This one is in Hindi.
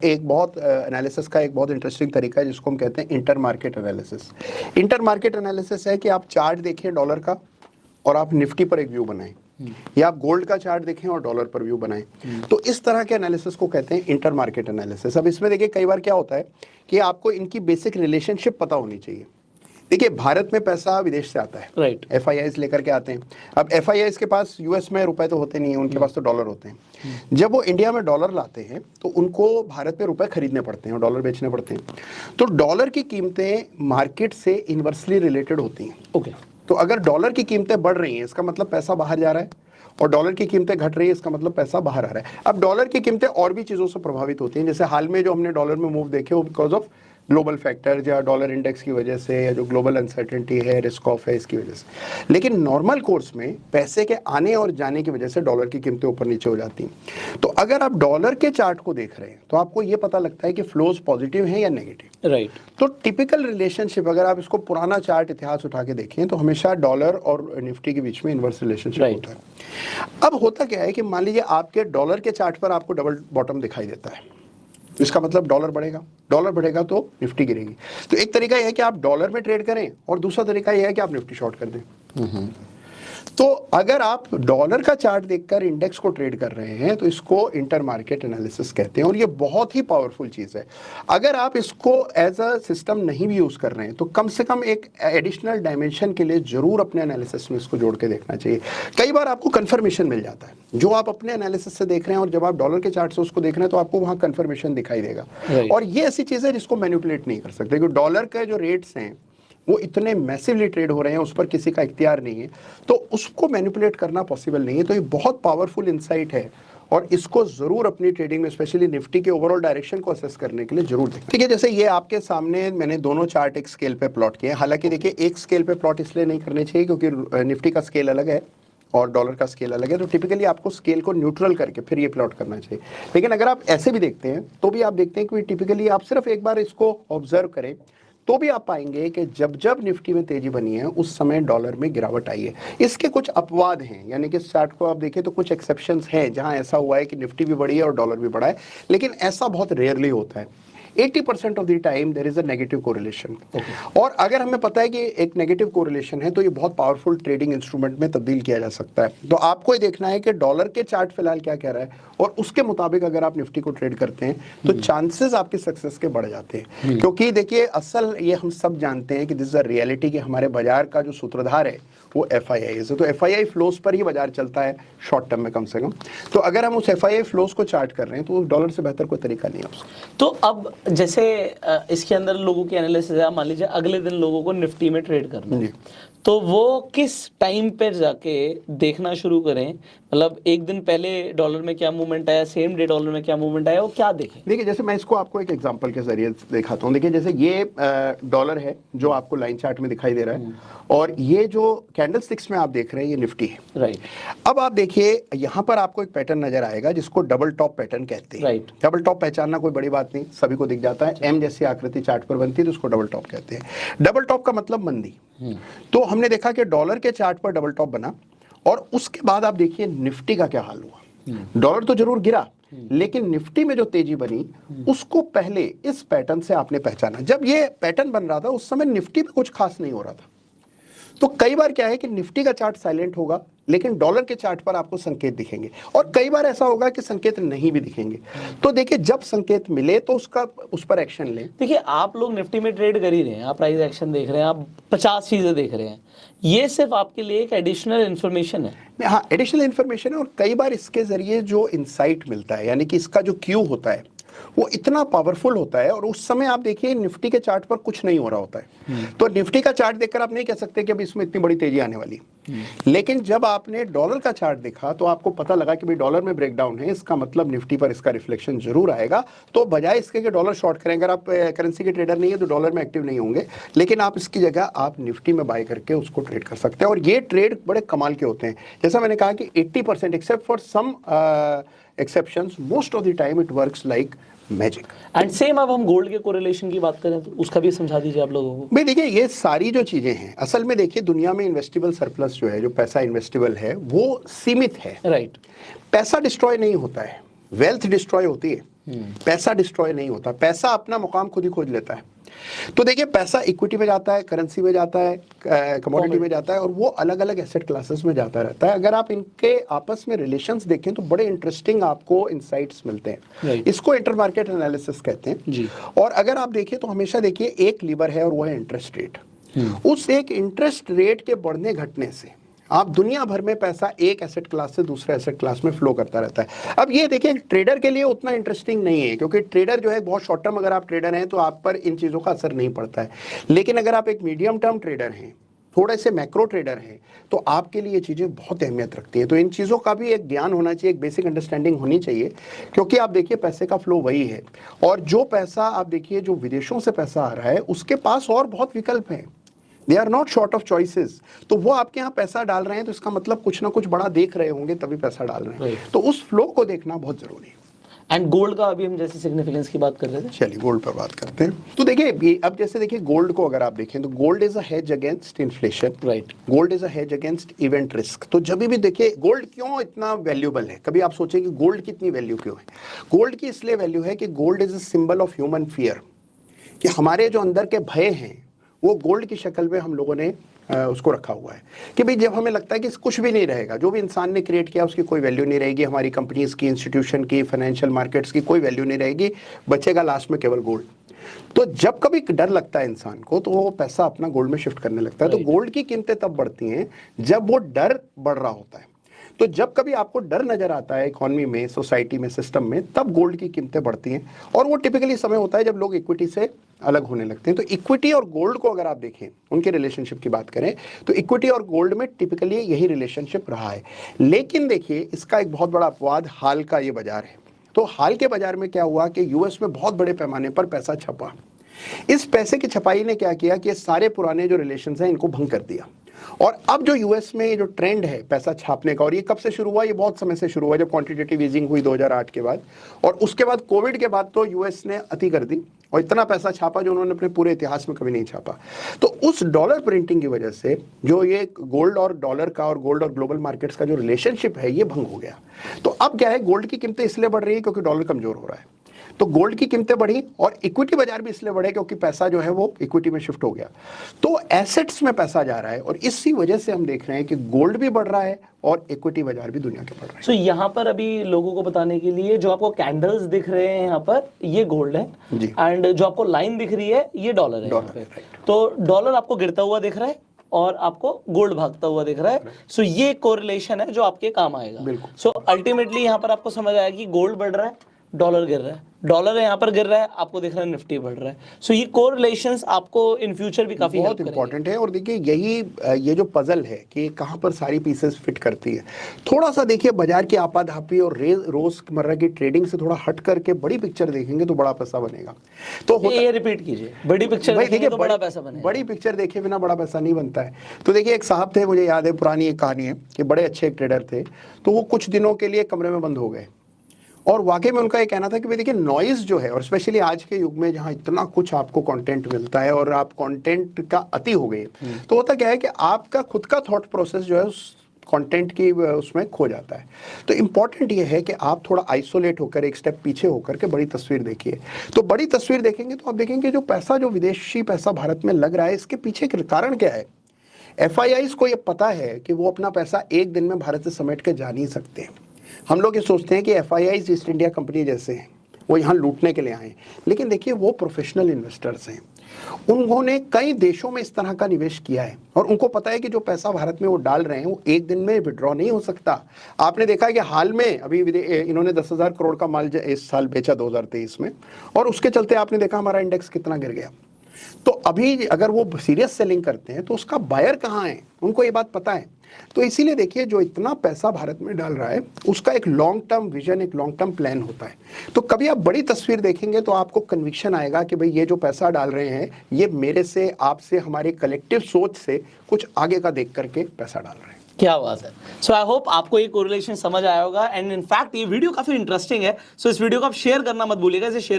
एक बहुत एनालिसिस का एक बहुत इंटरेस्टिंग तरीका है जिसको हम कहते हैं inter market analysis. Inter market analysis है कि आप चार्ट देखें डॉलर का और आप निफ्टी पर एक व्यू बनाएं, या आप गोल्ड का चार्ट देखें और डॉलर पर व्यू बनाएं। तो इस तरह के एनालिसिस को कहते हैं इंटर मार्केट एनालिसिस। अब इसमें देखिए कई बार क्या होता है कि आपको इनकी बेसिक रिलेशनशिप पता होनी चाहिए। देखिए भारत में पैसा विदेश से आता है, राइट, FIIs लेकर के आते हैं। अब FIIs के पास यूएस में रुपए तो होते नहीं है, उनके पास तो डॉलर होते हैं। जब वो इंडिया में डॉलर लाते हैं तो उनको भारत में रुपए खरीदने पड़ते हैं और डॉलर बेचने पड़ते हैं। तो डॉलर की कीमतें मार्केट से इन्वर्सली रिलेटेड होती हैं। ओके। तो अगर डॉलर की कीमतें बढ़ रही हैं इसका मतलब पैसा बाहर जा रहा है, और डॉलर की कीमतें घट रही है इसका मतलब पैसा बाहर आ रहा है। अब डॉलर की कीमतें और भी चीजों से प्रभावित होती हैं, जैसे हाल में जो हमने डॉलर में मूव देखे वो बिकॉज ऑफ ग्लोबल फैक्टर या डॉलर इंडेक्स की वजह से, या जो ग्लोबल अनसर्टेनिटी है, रिस्क ऑफ है, इसकी वजह से। लेकिन नॉर्मल कोर्स में पैसे के आने और जाने की वजह से डॉलर की कीमतें ऊपर नीचे हो जाती हैं। तो अगर आप डॉलर के चार्ट को देख रहे हैं तो आपको ये पता लगता है कि फ्लोज पॉजिटिव है या नेगेटिव। राइट। तो टिपिकल रिलेशनशिप अगर आप इसको पुराना चार्ट इतिहास उठा के देखें तो हमेशा डॉलर और निफ्टी के बीच में इन्वर्स रिलेशनशिप होता है। अब होता क्या है कि मान लीजिए आपके डॉलर के चार्ट पर आपको डबल बॉटम दिखाई देता है, तो इसका मतलब डॉलर बढ़ेगा तो निफ्टी गिरेगी। तो एक तरीका यह है कि आप डॉलर में ट्रेड करें और दूसरा तरीका यह है कि आप निफ्टी शॉर्ट कर दें। तो अगर आप डॉलर का चार्ट देखकर इंडेक्स को ट्रेड कर रहे हैं तो इसको इंटर मार्केट एनालिसिस कहते हैं, और ये बहुत ही पावरफुल चीज है। अगर आप इसको एज अ सिस्टम नहीं भी यूज कर रहे हैं तो कम से कम एक एडिशनल डायमेंशन के लिए जरूर अपने एनालिसिस में इसको जोड़ के देखना चाहिए। कई बार आपको कंफर्मेशन मिल जाता है जो आप अपने एनालिसिस से देख रहे हैं, और जब आप डॉलर के चार्ट से उसको देख रहे हैं तो आपको वहां कंफर्मेशन दिखाई देगा। और ये ऐसी चीज है जिसको मैनिपुलेट नहीं कर सकते, क्योंकि डॉलर के जो रेट्स हैं वो इतने मैसिवली ट्रेड हो रहे हैं, उस पर किसी का इख्तियार नहीं है, तो उसको मैनिपुलेट करना पॉसिबल नहीं है। तो ये बहुत पावरफुल इंसाइट है, और इसको जरूर अपनी ट्रेडिंग में, स्पेशली निफ्टी के ओवरऑल डायरेक्शन को असेस करने के लिए जरूर देखें। ठीक है, जैसे ये आपके सामने मैंने दोनों चार्ट एक स्केल पे प्लॉट किए। हालांकि देखिए एक स्केल पे प्लॉट इसलिए नहीं करने चाहिए क्योंकि निफ्टी का स्केल अलग है और डॉलर का स्केल अलग है, तो टिपिकली आपको स्केल को न्यूट्रल करके फिर ये प्लॉट करना चाहिए। लेकिन अगर आप ऐसे भी देखते हैं तो भी आप देखते हैं कि टिपिकली आप सिर्फ एक बार इसको ऑब्जर्व करें तो भी आप पाएंगे कि जब जब निफ्टी में तेजी बनी है उस समय डॉलर में गिरावट आई है। इसके कुछ अपवाद हैं, यानी कि इस चार्ट को आप देखें तो कुछ एक्सेप्शंस हैं जहां ऐसा हुआ है कि निफ्टी भी बढ़ी है और डॉलर भी बढ़ा है, लेकिन ऐसा बहुत रेयरली होता है। 80% of the time there is a negative correlation. और अगर हमें पता है कि एक नेगेटिव कोरिलेशन है तो ये बहुत पावरफुल ट्रेडिंग इंस्ट्रूमेंट में तब्दील किया जा सकता है। तो आपको ये देखना है कि डॉलर के चार्ट फिलहाल क्या कह रहा है, और उसके मुताबिक अगर आप निफ्टी को ट्रेड करते हैं तो चांसेस आपके सक्सेस के बढ़ जाते हैं। क्योंकि देखिए असल ये हम सब जानते हैं कि दिस इज अ रियलिटी कि हमारे बाजार का जो सूत्रधार है वो FIIs है। तो FII फ्लोज पर ही बाजार चलता है शॉर्ट टर्म में कम से कम। तो अगर हम उस FII फ्लोज को चार्ट कर रहे हैं तो डॉलर से बेहतर कोई तरीका नहीं है उसका। तो अब जैसे इसके अंदर लोगों की एनालिसिस है, मान लीजिए अगले दिन लोगों को निफ्टी में ट्रेड करना है, तो वो किस टाइम पे जाके देखना शुरू करें? मतलब एक दिन पहले डॉलर में क्या मूवमेंट आया, सेम डे डॉलर में क्या मूवमेंट आया, वो क्या देखें? देखिए जैसे मैं इसको आपको एक एग्जांपल के जरिए दिखाता हूँ। देखिए जैसे ये डॉलर है जो आपको लाइन चार्ट में दिखाई दे रहा है, और ये जो कैंडल स्टिक्स में आप देख रहे हैं ये निफ्टी है। राइट। अब आप देखिए यहाँ पर आपको एक पैटर्न नजर आएगा जिसको डबल टॉप पैटर्न कहते हैं। राइट। डबल टॉप पहचानना कोई बड़ी बात नहीं, सभी को दिख जाता है। एम जैसी आकृति चार्ट पर बनती है तो उसको डबल टॉप कहते हैं। डबल टॉप का मतलब मंदी। तो हमने देखा कि डॉलर के चार्ट पर डबल टॉप बना, और उसके बाद आप देखिए निफ्टी का क्या हाल हुआ। डॉलर तो जरूर गिरा, लेकिन निफ्टी में जो तेजी बनी उसको पहले इस पैटर्न से आपने पहचाना। जब ये पैटर्न बन रहा था उस समय निफ्टी में कुछ खास नहीं हो रहा था। तो कई बार क्या है कि निफ्टी का चार्ट साइलेंट होगा लेकिन डॉलर के चार्ट पर आपको संकेत दिखेंगे, और कई बार ऐसा होगा कि संकेत नहीं भी दिखेंगे। तो देखिए जब संकेत मिले तो उस पर एक्शन लें। देखिए आप लोग निफ्टी में ट्रेड कर ही रहे हैं, आप प्राइस एक्शन देख रहे हैं, आप 50 चीजें देख रहे हैं, ये सिर्फ आपके लिए एक एडिशनल इन्फॉर्मेशन है। हाँ, एडिशनल इन्फॉर्मेशन है, और कई बार इसके जरिए जो इंसाइट मिलता है, यानी कि इसका जो क्यू होता है वो इतना पावरफुल होता है, और उस समय आप देखिए निफ्टी के चार्ट पर कुछ नहीं हो रहा होता है। तो निफ्टी का चार्ट देखकर आप नहीं कह सकते कि अभी इसमें इतनी बड़ी तेजी आने वाली। लेकिन जब आपने डॉलर का चार्ट देखा तो आपको पता लगा कि भाई डॉलर में ब्रेकडाउन है, इसका मतलब निफ्टी पर इसका रिफ्लेक्शन जरूर आएगा। तो बजाय इसके कि डॉलर शॉर्ट करें, अगर आप करेंसी के ट्रेडर नहीं है तो डॉलर में एक्टिव नहीं होंगे, लेकिन आप इसकी जगह आप निफ्टी में बाय करके उसको ट्रेड कर सकते हैं। और ये ट्रेड बड़े कमाल के होते हैं। जैसा मैंने कहा कि 80% except for some exceptions, most of the time it works like magic. And same अब हम गोल्ड के कोरिलेशन की बात करें तो उसका भी समझा दीजिए आप लोगों को। भाई देखिए ये सारी जो चीजें हैं, असल में देखिए दुनिया में इन्वेस्टेबल सरप्लस जो है, जो पैसा इन्वेस्टेबल है वो सीमित है। राइट। पैसा डिस्ट्रॉय नहीं होता है, वेल्थ डिस्ट्रॉय होती है। पैसा डिस्ट्रॉय नहीं होता, पैसा अपना मुकाम खुद ही खोज लेता है। तो देखिए पैसा इक्विटी में जाता है, करेंसी में जाता है, कमोडिटी में जाता है, और वो अलग अलग एसेट क्लासेस में जाता रहता है। अगर आप इनके आपस में रिलेशंस देखें तो बड़े इंटरेस्टिंग आपको इंसाइट्स मिलते हैं। इसको इंटर मार्केट एनालिसिस कहते हैं जी। और अगर आप देखिए तो हमेशा देखिए एक लीवर है और वो है इंटरेस्ट रेट। उस एक इंटरेस्ट रेट के बढ़ने घटने से आप दुनिया भर में पैसा एक एसेट क्लास से दूसरे एसेट क्लास में फ्लो करता रहता है। अब ये देखिए ट्रेडर के लिए उतना इंटरेस्टिंग नहीं है, क्योंकि ट्रेडर जो है बहुत शॉर्ट टर्म, अगर आप ट्रेडर हैं तो आप पर इन चीज़ों का असर नहीं पड़ता है। लेकिन अगर आप एक मीडियम टर्म ट्रेडर हैं, थोड़े से मैक्रो ट्रेडर हैं, तो आपके लिए ये चीज़ें बहुत अहमियत रखती हैं। तो इन चीज़ों का भी एक ज्ञान होना चाहिए, एक बेसिक अंडरस्टैंडिंग होनी चाहिए, क्योंकि आप देखिए पैसे का फ्लो वही है। और जो पैसा आप देखिए जो विदेशों से पैसा आ रहा है उसके पास और बहुत विकल्प हैं, they are not short of choices. तो वो आपके यहाँ पैसा डाल रहे हैं तो इसका मतलब कुछ ना कुछ बड़ा देख रहे होंगे तभी पैसा डाल रहे हैं। तो उस फ्लो को देखना बहुत जरूरी है। एंड गोल्ड का अभी हम जैसे सिग्निफिकेंस की बात कर रहे थे, चलिए गोल्ड पर बात करते हैं। तो देखिए अब जैसे देखिए गोल्ड को अगर आप देखें तो gold is a hedge against inflation, right. Gold is a hedge against event risk. तो जब भी देखिए गोल्ड क्यों इतना वैल्यूएबल है, कभी आप सोचें कि गोल्ड की इतनी वैल्यू क्यों है। गोल्ड की इसलिए वैल्यू है कि gold is a symbol of human fear, कि हमारे जो अंदर के भय हैं वो गोल्ड की शक्ल में हम लोगों ने उसको रखा हुआ है। कि भाई जब हमें लगता है कि कुछ भी नहीं रहेगा, जो भी इंसान ने क्रिएट किया उसकी कोई वैल्यू नहीं रहेगी, हमारी कंपनीज की, इंस्टीट्यूशन की, फाइनेंशियल मार्केट्स की कोई वैल्यू नहीं रहेगी, बचेगा लास्ट में केवल गोल्ड। तो जब कभी डर लगता है इंसान को तो वो पैसा अपना गोल्ड में शिफ्ट करने लगता है। तो गोल्ड की कीमतें तब बढ़ती हैं जब वो डर बढ़ रहा होता है। तो जब कभी आपको डर नजर आता है इकोनॉमी में, सोसाइटी में, सिस्टम में, तब गोल्ड की कीमतें बढ़ती हैं। और वो टिपिकली समय होता है जब लोग इक्विटी से अलग होने लगते हैं। तो इक्विटी और गोल्ड को अगर आप देखें, उनके रिलेशनशिप की बात करें, तो इक्विटी और गोल्ड में टिपिकली यही रिलेशनशिप रहा है। लेकिन देखिए इसका एक बहुत बड़ा अपवाद हाल का ये बाजार है। तो हाल के बाजार में क्या हुआ कि यूएस में बहुत बड़े पैमाने पर पैसा छपा। इस पैसे की छपाई ने क्या किया कि ये सारे पुराने जो रिलेशंस हैं इनको भंग कर दिया। और अब जो यूएस में ये जो ट्रेंड है पैसा छापने का, और ये कब से शुरू हुआ, ये बहुत समय से शुरू हुआ, जब क्वांटिटेटिव ईजिंग हुई 2008 के बाद, और उसके बाद कोविड के बाद तो यूएस ने अति कर दी और इतना पैसा छापा जो उन्होंने अपने पूरे इतिहास में कभी नहीं छापा। तो उस डॉलर प्रिंटिंग की वजह से जो ये गोल्ड और डॉलर का और गोल्ड और ग्लोबल मार्केट्स का जो रिलेशनशिप है ये भंग हो गया। तो अब क्या है, गोल्ड की कीमतें इसलिए बढ़ रही है क्योंकि डॉलर कमजोर हो रहा है, तो गोल्ड की कीमतें बढ़ी, और इक्विटी बाजार भी इसलिए बढ़े क्योंकि पैसा जो है वो इक्विटी में शिफ्ट हो गया। तो एसेट्स में पैसा जा रहा है, और इसी वजह से हम देख रहे हैं कि गोल्ड भी बढ़ रहा है और इक्विटी बाजार भी दुनिया के बढ़ रहे हैं। सो यहाँ पर अभी लोगों को बताने के लिए जो आपको कैंडल्स दिख रहे हैं यहाँ पर, ये गोल्ड है, एंड जो आपको लाइन दिख रही है ये डॉलर है। यहाँ पे तो डॉलर आपको गिरता हुआ दिख रहा है और आपको गोल्ड भागता हुआ दिख रहा है। सो ये कोरिलेशन है जो आपके काम आएगा। सो अल्टीमेटली यहाँ पर आपको समझ आया कि गोल्ड बढ़ रहा है, डॉलर गिर रहा है, डॉलर यहाँ पर गिर रहा है, आपको दिख रहा है निफ्टी बढ़ रहा है। सो ये कोरिलेशंस आपको इन फ्यूचर भी काफी बहुत इंपॉर्टेंट है। और देखिए यही ये जो पजल है कि कहाँ पर सारी पीसेस फिट करती है, थोड़ा सा देखिए बाजार की आपाधापी और रोजमर्रा की ट्रेडिंग से थोड़ा हट करके बड़ी पिक्चर देखेंगे तो बड़ा पैसा बनेगा। तो ये रिपीट कीजिए, बड़ी पिक्चर देखेंगे तो बड़ा पैसा बनेगा। बड़ी पिक्चर देखे बिना बड़ा पैसा नहीं बनता है। तो देखिए एक साहब थे, मुझे याद है, पुरानी एक कहानी है कि बड़े अच्छे एक ट्रेडर थे, तो वो कुछ दिनों के लिए कमरे में बंद हो गए। और वाकई में उनका ये कहना था कि भाई देखिए नॉइज जो है, और स्पेशली आज के युग में जहाँ इतना कुछ आपको कंटेंट मिलता है और आप कंटेंट का अति हो गए, तो होता क्या है कि आपका खुद का थॉट प्रोसेस जो है उस कंटेंट की उसमें खो जाता है। तो इम्पॉर्टेंट ये है कि आप थोड़ा आइसोलेट होकर, एक स्टेप पीछे होकर के बड़ी तस्वीर देखिए। तो बड़ी तस्वीर देखेंगे तो आप देखेंगे जो पैसा, जो विदेशी पैसा भारत में लग रहा है, इसके पीछे कारण क्या है। FIIs को ये पता है कि वो अपना पैसा एक दिन में भारत से समेट के जा नहीं सकते। हम लोग ये सोचते हैं कि FIIs ईस्ट इंडिया कंपनी जैसे हैं, वो यहाँ लूटने के लिए आए, लेकिन देखिए वो प्रोफेशनल इन्वेस्टर्स हैं। उन्होंने कई देशों में इस तरह का निवेश किया है और उनको पता है कि जो पैसा भारत में वो डाल रहे हैं वो एक दिन में विड्रॉ नहीं हो सकता। आपने देखा है कि हाल में अभी इन्होंने 10,000 करोड़ का माल इस साल बेचा 2023 में, और उसके चलते आपने देखा हमारा इंडेक्स कितना गिर गया। तो अभी अगर वो सीरियस सेलिंग करते हैं तो उसका बायर कहाँ है, उनको ये बात पता है। तो इसीलिए देखिए जो इतना पैसा भारत में डाल रहा है उसका एक लॉन्ग टर्म विजन, एक लॉन्ग टर्म प्लान होता है। तो कभी आप बड़ी तस्वीर देखेंगे तो आपको कन्विक्शन आएगा कि भाई ये जो पैसा डाल रहे हैं ये मेरे से, आपसे, हमारे कलेक्टिव सोच से कुछ आगे का देख करके पैसा डाल रहे हैं। क्या बात है। सो आई होप आपको ये कोरिलेशन समझ आया होगा, एंड इनफैक्ट ये वीडियो काफी इंटरेस्टिंग है। सो इस वीडियो को आप शेयर करना मत भूलिएगा। इसे शेयर